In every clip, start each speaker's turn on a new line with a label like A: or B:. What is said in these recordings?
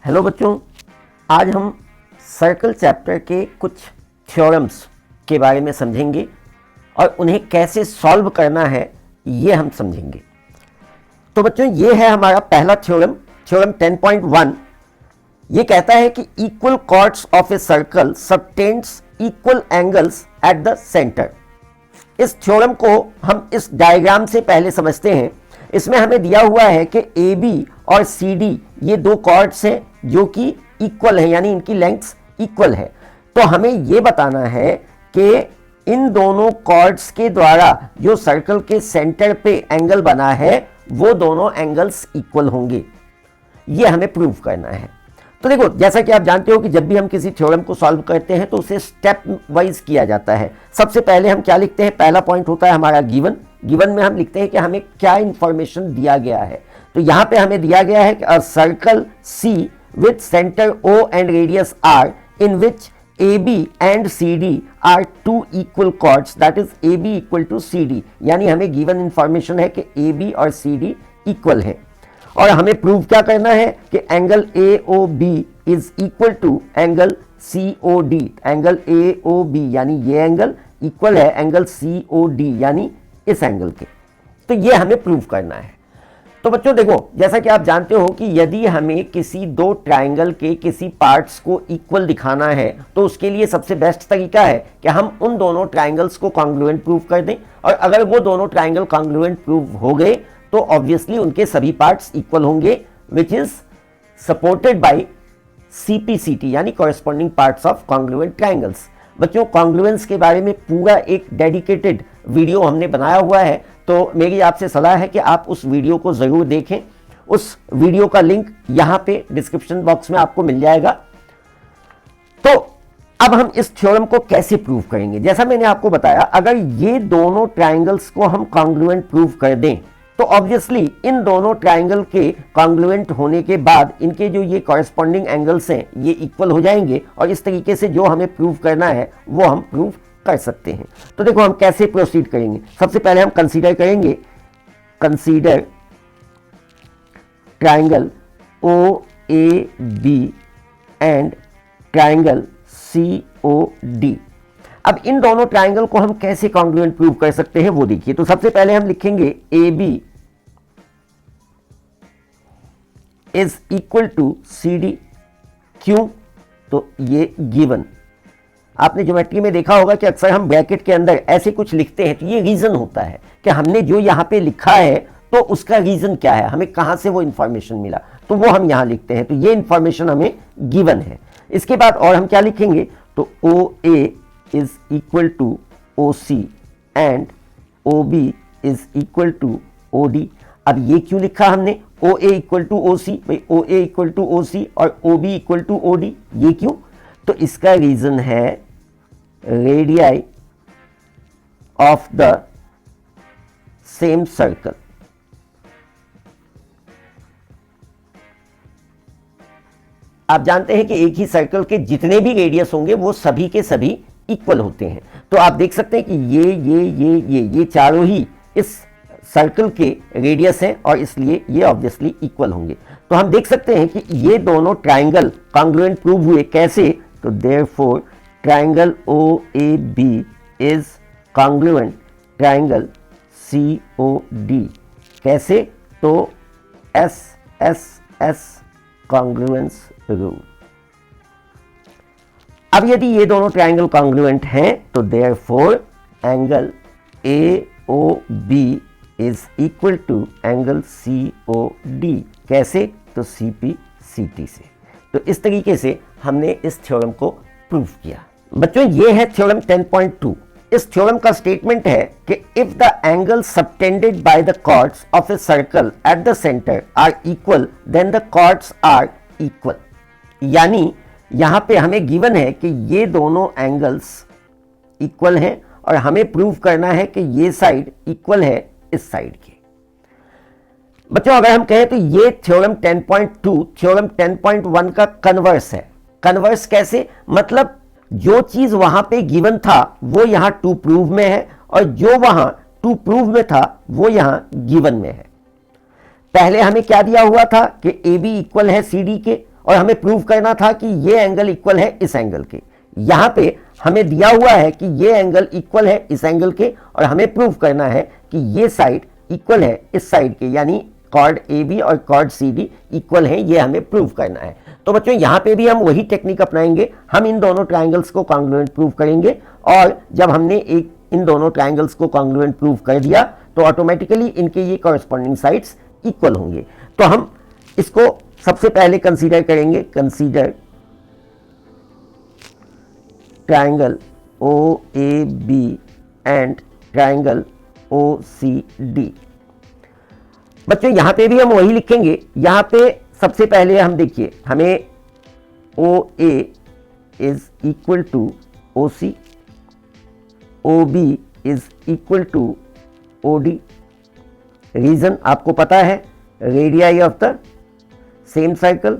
A: Hello बच्चों, आज हम सर्कल चैप्टर के कुछ थ्योरम्स के बारे में समझेंगे और उन्हें कैसे सॉल्व करना है ये हम समझेंगे। तो बच्चों, ये है हमारा पहला थ्योरम, थ्योरम 10.1। ये कहता है कि equal chords of a circle subtends equal angles at the centre. इस थ्योरम को हम इस डायग्राम से पहले समझते हैं। इसमें हमें दिया हुआ है कि ए बी और सी डी ये दो कॉर्ड्स हैं जो कि इक्वल है, यानी इनकी लेंथ्स इक्वल है। तो हमें ये बताना है कि इन दोनों कॉर्ड्स के द्वारा जो सर्कल के सेंटर पे एंगल बना है वो दोनों एंगल्स इक्वल होंगे। ये हमें प्रूव करना है। तो देखो, जैसा कि आप जानते हो कि जब भी हम किसी थ्योरम को सॉल्व करते हैं तो उसे स्टेप वाइज किया जाता है। सबसे पहले हम क्या लिखते हैं? पहला पॉइंट होता है हमारा गिवन। गिवन में हम लिखते हैं कि हमें क्या इंफॉर्मेशन दिया गया है। तो यहां पे हमें दिया गया है कि a circle C with centre O and radius R in which A B and C D are two equal chords, that is A B equal to C D. यानी हमें गिवन इंफॉर्मेशन है कि ए बी और C D equal है और हमें prove क्या करना है कि angle A O B is equal to angle C O D. Angle A O B यानी ये एंगल इक्वल है एंगल सी ओ डी यानी इस एंगल के। तो ये हमें प्रूव करना है। तो बच्चों देखो, जैसा कि आप जानते हो कि यदि हमें किसी दो ट्राइंगल के किसी पार्ट्स को इक्वल दिखाना है तो उसके लिए सबसे बेस्ट तरीका है कि हम उन दोनों ट्राइंगल्स को कॉन्ग्रुएंट प्रूव कर दें। और अगर वो दोनों ट्राइंगल कॉन्ग्रुएंट प्रूव हो गए तो ऑब्वियसली उनके सभी पार्ट्स इक्वल होंगे, which is supported by CPCT यानी corresponding parts of congruent triangles. बच्चों, कॉन्ग्रुएंस के बारे में पूरा एक डेडिकेटेड वीडियो हमने बनाया हुआ है, तो मेरी आपसे सलाह है कि आप उस वीडियो को जरूर देखें। उस वीडियो का लिंक यहां पे डिस्क्रिप्शन बॉक्स में आपको मिल जाएगा। तो अब हम इस थ्योरम को कैसे प्रूव करेंगे? जैसा मैंने आपको बताया, अगर ये दोनों ट्राइंगल्स को हम कॉन्ग्रुएंट प्रूव कर दें तो ऑब्वियसली इन दोनों ट्राइंगल के कॉन्ग्रुएंट होने के बाद इनके जो ये कॉरेस्पॉन्डिंग एंगल्स हैं ये इक्वल हो जाएंगे और इस तरीके से जो हमें प्रूव करना है वो हम प्रूव कर सकते हैं। तो देखो, हम कैसे प्रोसीड करेंगे। सबसे पहले हम कंसीडर करेंगे, consider triangle O A B and triangle C O D. अब इन दोनों ट्राइंगल को हम कैसे कॉन्ग्रुएंट प्रूव कर सकते हैं वो देखिए। तो सबसे पहले हम लिखेंगे A B is equal to C D. क्यों? तो ये गिवन। आपने ज्योमेट्री में देखा होगा कि अक्सर हम ब्रैकेट के अंदर ऐसे कुछ लिखते हैं, तो ये रीजन होता है कि हमने जो यहां पे लिखा है तो उसका रीजन क्या है, हमें कहां से वो इंफॉर्मेशन मिला, तो वो हम यहां लिखते हैं। तो ये इंफॉर्मेशन हमें गिवन है। इसके बाद और हम क्या लिखेंगे? तो ओ ए is equal to OC and OB is equal to OD। अब ये क्यों लिखा हमने OA equal to OC? भाई OA equal to OC और OB equal to OD, ये क्यों? तो इसका रीजन है radii of the same circle. आप जानते हैं कि एक ही सर्कल के जितने भी रेडियस होंगे वो सभी के सभी इक्वल होते हैं। तो आप देख सकते हैं कि ये चारों ही इस सर्कल के रेडियस हैं और इसलिए ये ऑब्वियसली इक्वल होंगे। तो हम देख सकते हैं कि ये दोनों ट्राइंगल कॉन्ग्रुएंट प्रूव हुए। कैसे? तो therefore triangle O A B is congruent triangle C O D. कैसे? तो S S S congruence rule. अब यदि ये दोनों ट्राइंगल कॉन्ग्रुएंट हैं तो therefore angle A O B is equal to angle C O D. कैसे? तो सी पी सी टी से। तो इस तरीके से हमने इस थ्योरम को प्रूव किया। बच्चों, ये है थ्योरम 10.2। इस थ्योरम का स्टेटमेंट है कि if the angle subtended by the chords of a circle at the centre are equal then the chords are equal. यानी यहां पे हमें गिवन है कि ये दोनों एंगल्स इक्वल हैं और हमें प्रूव करना है कि ये साइड इक्वल है इस साइड के। बच्चों, अगर हम कहें तो ये थ्योरम 10.2 थ्योरम 10.1 का कन्वर्स है। कन्वर्स कैसे? मतलब जो चीज वहां पे गिवन था वो यहां टू प्रूव में है और जो वहां टू प्रूव में था वो यहां गिवन में है। पहले हमें क्या दिया हुआ था कि ए बी इक्वल है सी डी के और हमें प्रूव करना था कि ये एंगल इक्वल है इस एंगल के। यहां पे हमें दिया हुआ है कि ये एंगल इक्वल है इस एंगल के और हमें प्रूव करना है कि ये साइड इक्वल है इस साइड के, यानी कॉर्ड AB और कॉर्ड CD इक्वल है, ये हमें प्रूव करना है। तो बच्चों यहां पे भी हम वही टेक्निक अपनाएंगे, हम इन दोनों ट्रायंगल्स को कॉन्ग्रुएंट प्रूव करेंगे और जब हमने इन दोनों ट्रायंगल्स को कॉन्ग्रुएंट प्रूव कर दिया तो ऑटोमेटिकली इनके ये कॉरस्पॉन्डिंग साइड्स इक्वल होंगे। तो हम इसको सबसे पहले कंसीडर करेंगे, consider triangle OAB and triangle OCD। बच्चों यहां पे भी हम वही लिखेंगे। यहां पे सबसे पहले हम देखिए, हमें OA is equal to OC, OB is equal to OD। Reason आपको पता है, radii of the same circle.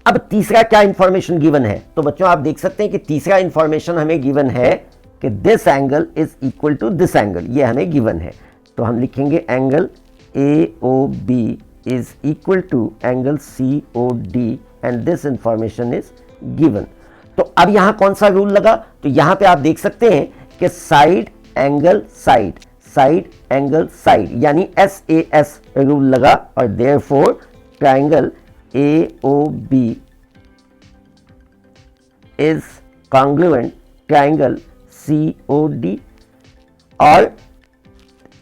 A: अब तीसरा क्या इंफॉर्मेशन गिवन है, तो बच्चों आप देख सकते हैं कि तीसरा इंफॉर्मेशन हमें गिवन है कि this angle is equal to this angle, ये हमें गिवन है। तो हम लिखेंगे angle AOB is equal to angle COD and this information is given. तो अब यहां कौन सा रूल लगा, तो यहां पे आप देख सकते हैं कि side angle side, side angle side, यानी SAS रूल लगा और therefore triangle AOB is congruent triangle COD और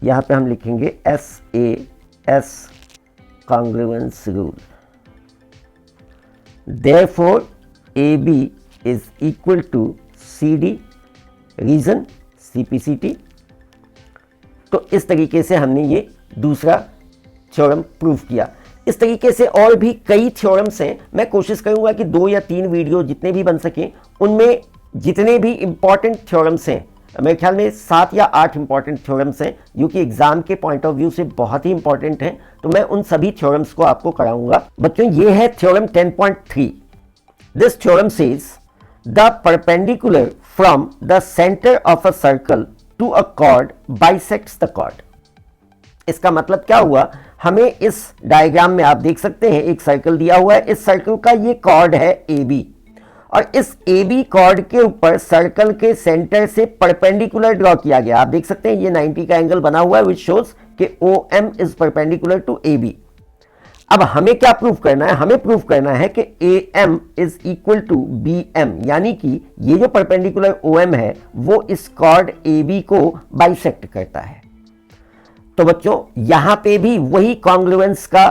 A: यहां पे हम लिखेंगे SAS congruence rule। Therefore AB is equal to CD, reason CPCT। तो इस तरीके से हमने ये दूसरा थ्योरम प्रूव किया। इस तरीके से और भी कई थ्योरम्स हैं, मैं कोशिश करूंगा कि 2 या 3 वीडियो जितने भी बन सकें उनमें जितने भी इंपॉर्टेंट थ्योरम्स हैं, मेरे ख्याल में 7 या 8 इंपॉर्टेंट थ्योरम्स हैं जो कि एग्जाम के पॉइंट ऑफ व्यू से बहुत ही इंपॉर्टेंट हैं, तो मैं उन सभी थ्योरम्स को आपको कराऊंगा। बच्चों ये है theorem 10.3। This theorem says the perpendicular from the centre of a circle to a chord bisects the chord. इसका मतलब क्या हुआ, हमें इस डायग्राम में आप देख सकते हैं एक सर्कल दिया हुआ है, इस सर्कल का ये कॉर्ड है AB और इस AB कॉर्ड के ऊपर सर्कल के सेंटर से परपेंडिकुलर ड्रॉ किया गया। आप देख सकते हैं ये 90 का एंगल बना हुआ है विच शोज कि OM is perpendicular to AB। अब हमें क्या प्रूव करना है, हमें प्रूव करना है कि AM is equal to BM, यानी कि ये जो परपेंडिकुलर OM है वो इस कॉर्ड AB को बाइसेक्ट करता है। तो बच्चों यहां पे भी वही कॉन्ग्रुएंस का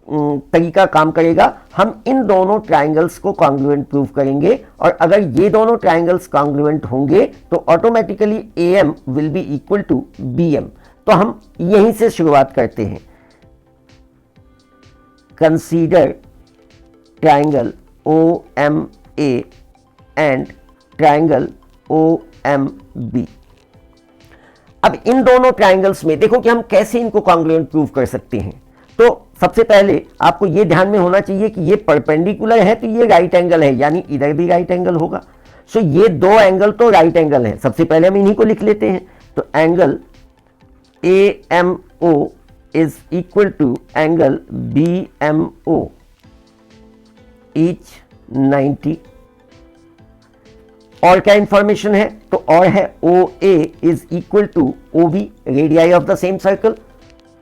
A: तरीका काम करेगा, हम इन दोनों ट्रायंगल्स को कॉन्ग्रुएंट प्रूव करेंगे और अगर ये दोनों ट्रायंगल्स कॉन्ग्रुएंट होंगे तो automatically AM will be equal to BM। तो हम यहीं से शुरुआत करते हैं। Consider triangle OMA and triangle OMB। अब इन दोनों ट्रायंगल्स में देखो कि हम कैसे इनको कॉन्ग्रुएंट प्रूव कर सकते हैं। तो सबसे पहले आपको ये ध्यान में होना चाहिए कि ये परपेंडिकुलर है तो ये राइट एंगल है, यानी इधर भी राइट एंगल होगा। सो ये दो एंगल तो राइट एंगल हैं। सबसे पहले हम इन्हीं को लिख लेते हैं। तो angle AMO is equal to angle BMO, each 90। और क्या इंफॉर्मेशन है, तो और है OA is equal to OB, radii of the same circle.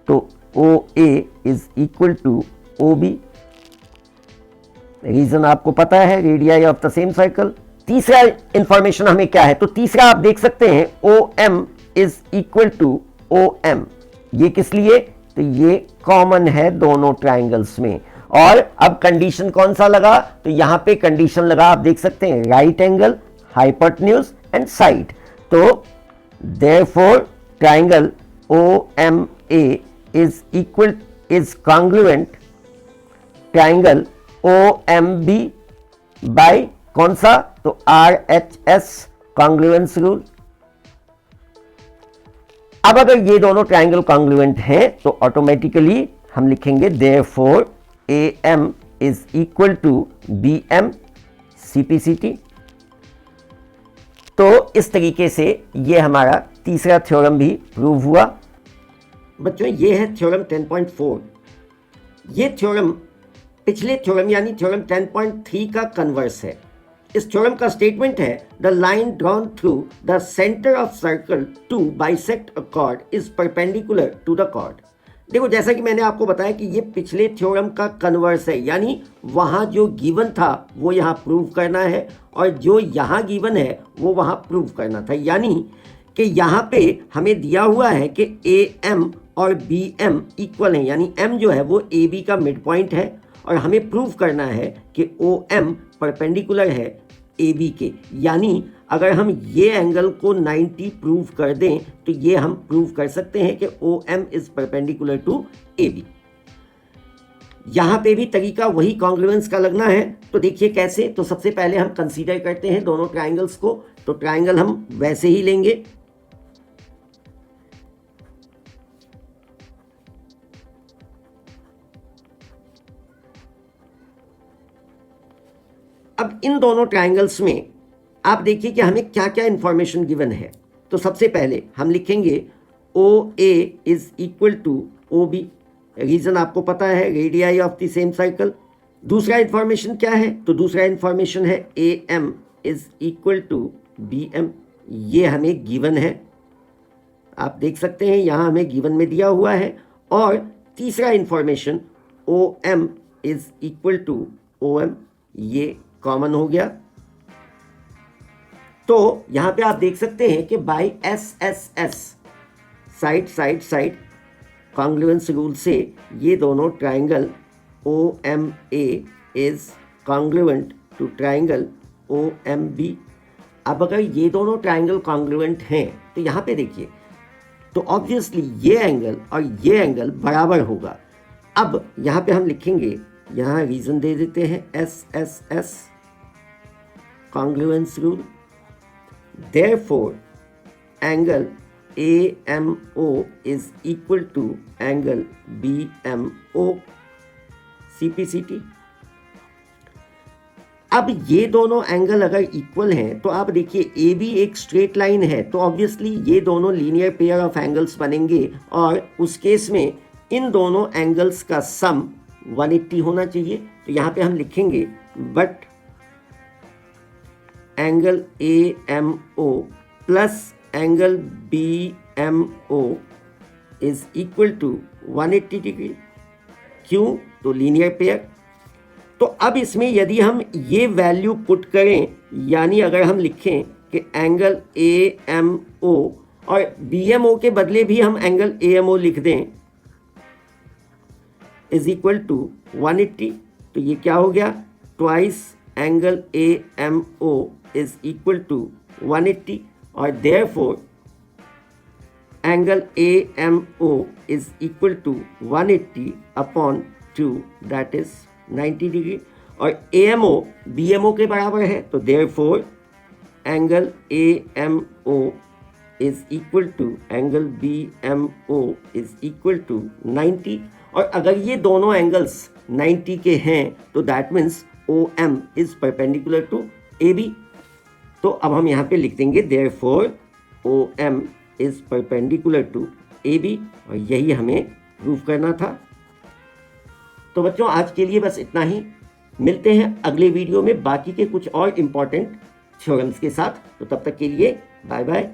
A: तो OA is equal to OB, reason आपको पता है, radii of the same circle. तीसरा इंफॉर्मेशन हमें क्या है, तो तीसरा आप देख सकते हैं OM is equal to OM। ये किस लिए, तो ये कॉमन है दोनों ट्रायंगल्स में। और अब कंडीशन कौन सा लगा, तो यहां पे कंडीशन लगा, आप देख सकते हैं, right angle, hypotenuse and side. तो therefore triangle OMA is congruent triangle OMB by कौन सा, तो RHS कॉन्ग्रुएंस रूल। अब अगर ये दोनों ट्रायंगल कॉन्ग्रुएंट हैं तो ऑटोमेटिकली हम लिखेंगे therefore AM is equal to BM CPCT। तो इस तरीके से ये हमारा तीसरा थ्योरम भी प्रूव हुआ। बच्चों ये है थ्योरम 10.4। ये थ्योरम पिछले थ्योरम यानी थ्योरम 10.3 का कन्वर्स है। इस थ्योरम का स्टेटमेंट है the line drawn through the centre of circle to bisect a chord is perpendicular to the chord. देखो जैसा कि मैंने आपको बताया कि ये पिछले थ्योरम का कन्वर्स है, यानी वहाँ जो गिवन था वो यहाँ प्रूव करना है और जो यहाँ गिवन है वो वहाँ प्रूव करना था। यानी कि यहाँ पे हमें दिया हुआ है कि ए एम और बी एम इक्वल है, यानी एम जो है वो ए बी का मिड पॉइंट है और हमें प्रूव करना है कि ओ एम परपेंडिकुलर है ए बी के। यानी अगर हम ये एंगल को 90 प्रूव कर दें तो ये हम प्रूव कर सकते हैं कि O M is perpendicular to A B. यहाँ पे भी तरीका वही कॉन्ग्रुएंस का लगना है। तो देखिए कैसे, तो सबसे पहले हम कंसीडर करते हैं दोनों ट्राइंगल्स को। तो ट्राइंगल हम वैसे ही लेंगे, अब इन दोनों ट्राइंगल्स में आप देखिए कि हमें क्या क्या इंफॉर्मेशन गिवन है। तो सबसे पहले हम लिखेंगे O A is equal to O B. Reason आपको पता है, radii of the same circle. दूसरा इंफॉर्मेशन क्या है, तो दूसरा इंफॉर्मेशन है A M is equal to B M. ये हमें गिवन है, आप देख सकते हैं यहाँ हमें गिवन में दिया हुआ है। और तीसरा information O M is equal to O M, ये कॉमन हो गया। तो यहां पे आप देख सकते हैं कि by S S S side side side congruence rule से ये दोनों triangle O M A is congruent to triangle O M B. अब अगर ये दोनों ट्राइंगल कॉन्ग्रुएंट हैं तो यहाँ पे देखिए, तो ऑब्वियसली ये एंगल और ये एंगल बराबर होगा। अब यहाँ पे हम लिखेंगे, यहाँ रीजन दे देते हैं S S S congruence rule. Therefore, angle AMO is equal to angle BMO CPCT। अब ये दोनों एंगल अगर इक्वल हैं तो आप देखिए ए बी एक स्ट्रेट लाइन है, तो ऑब्वियसली ये दोनों लीनियर पेयर ऑफ एंगल्स बनेंगे और उस केस में इन दोनों एंगल्स का सम 180 होना चाहिए। तो यहाँ पे हम लिखेंगे but angle A M O plus angle B M O is equal to 180 degree. क्यों, तो लीनियर पेयर। तो अब इसमें यदि हम ये वैल्यू पुट करें, यानी अगर हम लिखें कि एंगल ए एम ओ और बी एम ओ के बदले भी हम एंगल ए एम ओ लिख दें इज इक्वल टू 180, तो ये क्या हो गया, twice angle A M O is equal to 180 और therefore angle AMO is equal to 180 upon 2 that is 90 degree और AMO BMO के बराबर है, तो therefore angle AMO is equal to angle BMO is equal to 90। और अगर ये दोनों एंगल्स 90 के हैं तो that means OM is perpendicular to AB। तो अब हम यहाँ पे लिख देंगे therefore OM is perpendicular to AB और यही हमें प्रूव करना था। तो बच्चों आज के लिए बस इतना ही, मिलते हैं अगले वीडियो में बाकी के कुछ और इम्पॉर्टेंट थ्योरम्स के साथ। तो तब तक के लिए बाय बाय।